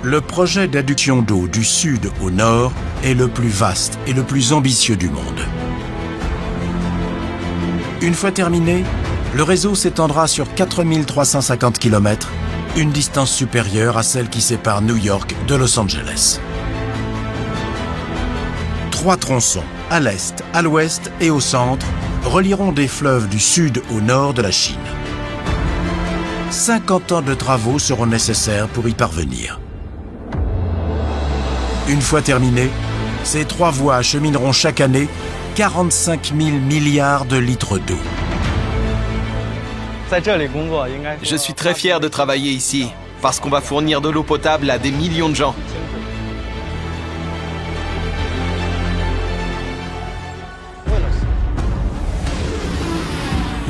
Le projet d'adduction d'eau du sud au nord est le plus vaste et le plus ambitieux du monde. Une fois terminé, le réseau s'étendra sur 4350 km, une distance supérieure à celle qui sépare New York de Los Angeles. 3 tronçons, à l'est, à l'ouest et au centre, relieront des fleuves du sud au nord de la Chine. 50 ans de travaux seront nécessaires pour y parvenir. Une fois terminés, ces 3 voies achemineront chaque année 45 000 milliards de litres d'eau. Je suis très fier de travailler ici, parce qu'on va fournir de l'eau potable à des millions de gens.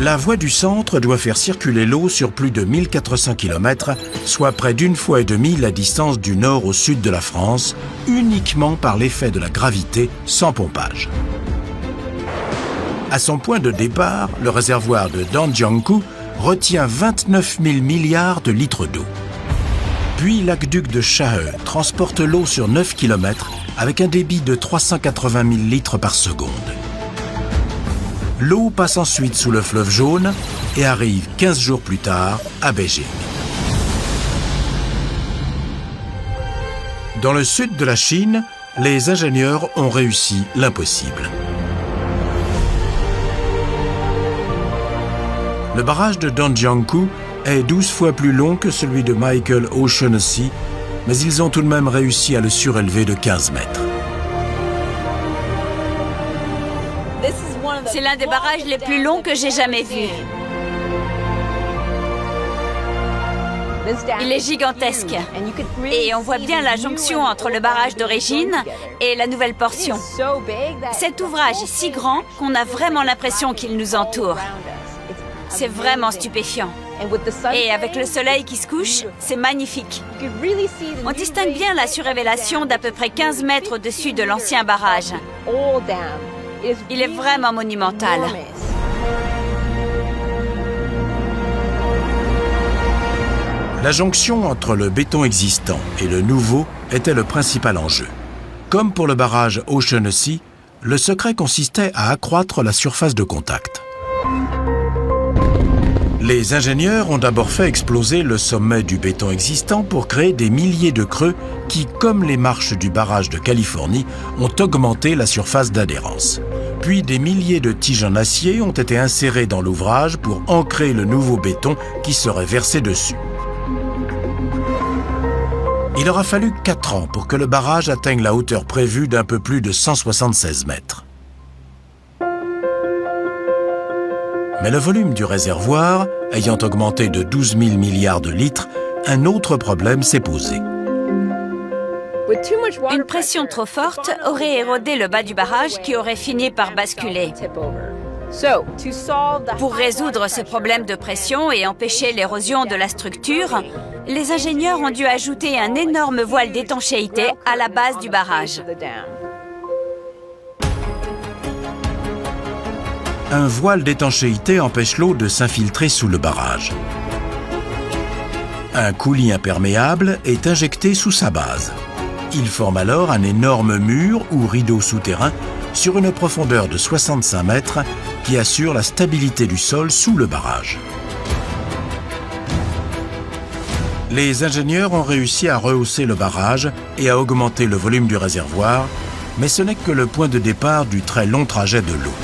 La voie du centre doit faire circuler l'eau sur plus de 1400 km, soit près d'1,5 fois la distance du nord au sud de la France, uniquement par l'effet de la gravité, sans pompage. À son point de départ, le réservoir de Danjiangkou retient 29 000 milliards de litres d'eau. Puis l'aqueduc de Chahe transporte l'eau sur 9 km avec un débit de 380 000 litres par seconde. L'eau passe ensuite sous le fleuve Jaune et arrive 15 jours plus tard à Beijing. Dans le sud de la Chine, les ingénieurs ont réussi l'impossible. Le barrage de Danjiangkou est 12 fois plus long que celui de Michael O'Shaughnessy, mais ils ont tout de même réussi à le surélever de 15 mètres. C'est l'un des barrages les plus longs que j'ai jamais vus. Il est gigantesque. Et on voit bien la jonction entre le barrage d'origine et la nouvelle portion. Cet ouvrage est si grand qu'on a vraiment l'impression qu'il nous entoure. C'est vraiment stupéfiant. Et avec le soleil qui se couche, c'est magnifique. On distingue bien la surélévation d'à peu près 15 mètres au-dessus de l'ancien barrage. Il est vraiment monumental. La jonction entre le béton existant et le nouveau était le principal enjeu. Comme pour le barrage O'Shaughnessy, le secret consistait à accroître la surface de contact. Les ingénieurs ont d'abord fait exploser le sommet du béton existant pour créer des milliers de creux qui, comme les marches du barrage de Californie, ont augmenté la surface d'adhérence. Puis des milliers de tiges en acier ont été insérées dans l'ouvrage pour ancrer le nouveau béton qui serait versé dessus. Il aura fallu 4 ans pour que le barrage atteigne la hauteur prévue d'un peu plus de 176 mètres. Mais le volume du réservoir, ayant augmenté de 12 000 milliards de litres, un autre problème s'est posé. Une pression trop forte aurait érodé le bas du barrage qui aurait fini par basculer. Pour résoudre ce problème de pression et empêcher l'érosion de la structure, les ingénieurs ont dû ajouter un énorme voile d'étanchéité à la base du barrage. Un voile d'étanchéité empêche l'eau de s'infiltrer sous le barrage. Un coulis imperméable est injecté sous sa base. Il forme alors un énorme mur ou rideau souterrain sur une profondeur de 65 mètres qui assure la stabilité du sol sous le barrage. Les ingénieurs ont réussi à rehausser le barrage et à augmenter le volume du réservoir, mais ce n'est que le point de départ du très long trajet de l'eau.